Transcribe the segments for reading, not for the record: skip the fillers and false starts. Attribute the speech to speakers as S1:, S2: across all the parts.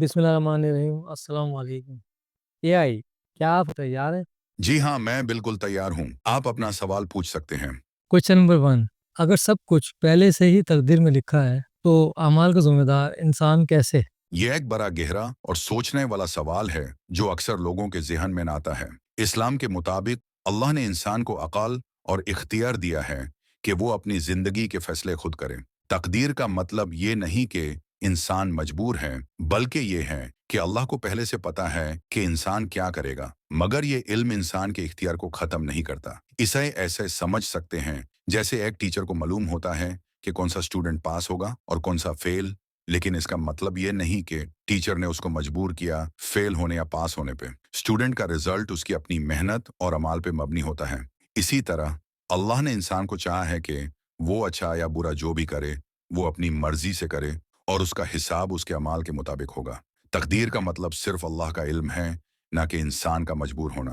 S1: بسم اللہ الرحمن الرحیم السلام علیکم اے آئی کیا آپ تیار ہیں؟
S2: جی ہاں، میں بالکل تیار ہوں۔ آپ اپنا سوال پوچھ سکتے ہیں۔
S1: کوشچن نمبر 1، اگر سب کچھ پہلے سے ہی تقدیر میں لکھا ہے تو اعمال کا ذمہ دار انسان کیسے؟
S2: یہ ایک بڑا گہرا اور سوچنے والا سوال ہے جو اکثر لوگوں کے ذہن میں آتا ہے۔ اسلام کے مطابق اللہ نے انسان کو عقل اور اختیار دیا ہے کہ وہ اپنی زندگی کے فیصلے خود کرے۔ تقدیر کا مطلب یہ نہیں کہ انسان مجبور ہے، بلکہ یہ ہے کہ اللہ کو پہلے سے پتہ ہے کہ انسان کیا کرے گا، مگر یہ علم انسان کے اختیار کو ختم نہیں کرتا۔ اسے ایسے سمجھ سکتے ہیں جیسے ایک ٹیچر کو معلوم ہوتا ہے کہ کون سا اسٹوڈنٹ پاس ہوگا اور کون سا فیل، لیکن اس کا مطلب یہ نہیں کہ ٹیچر نے اس کو مجبور کیا فیل ہونے یا پاس ہونے پہ۔ اسٹوڈنٹ کا رزلٹ اس کی اپنی محنت اور عمال پہ مبنی ہوتا ہے۔ اسی طرح اللہ نے انسان کو چاہا ہے کہ وہ اچھا یا برا جو بھی کرے وہ اپنی مرضی سے کرے اور اس کا حساب اس کے عمال کے مطابق ہوگا۔ تقدیر کا مطلب صرف اللہ کا علم ہے، نہ کہ انسان کا مجبور ہونا۔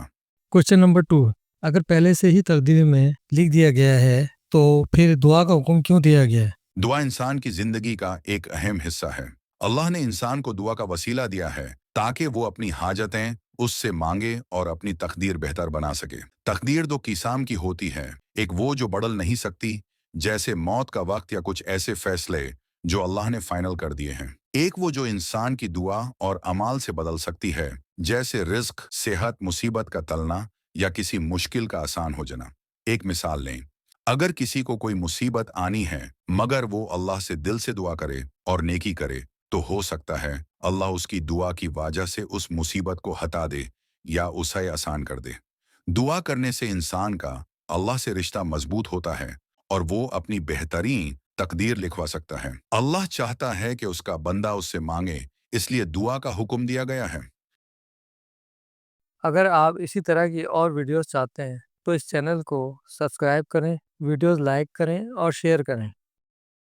S1: کوشچن نمبر 2، اگر پہلے سے ہی تقدیر میں لکھ دیا گیا ہے تو پھر دعا کا حکم کیوں دیا گیا ہے؟
S2: دعا انسان کی زندگی کا ایک اہم حصہ ہے۔ اللہ نے انسان کو دعا کا وسیلہ دیا ہے تاکہ وہ اپنی حاجتیں اس سے مانگے اور اپنی تقدیر بہتر بنا سکے۔ تقدیر دو قسم کی ہوتی ہے، ایک وہ جو بدل نہیں سکتی، جیسے موت کا وقت یا کچھ ایسے فیصلے جو اللہ نے فائنل کر دیے ہیں۔ ایک وہ جو انسان کی دعا اور عمال سے بدل سکتی ہے، جیسے رزق، صحت، مصیبت کا ٹلنا یا کسی مشکل کا آسان ہو جانا۔ ایک مثال لیں، اگر کسی کو کوئی مصیبت آنی ہے مگر وہ اللہ سے دل سے دعا کرے اور نیکی کرے تو ہو سکتا ہے اللہ اس کی دعا کی وجہ سے اس مصیبت کو ہٹا دے یا اسے آسان کر دے۔ دعا کرنے سے انسان کا اللہ سے رشتہ مضبوط ہوتا ہے اور وہ اپنی بہترین تقدیر لکھوا سکتا ہے۔ اللہ چاہتا ہے کہ اس کا بندہ اس سے مانگے، اس لیے دعا کا حکم دیا گیا ہے۔
S1: اگر آپ اسی طرح کی اور ویڈیوز چاہتے ہیں تو اس چینل کو سبسکرائب کریں، ویڈیوز لائک کریں اور شیئر کریں۔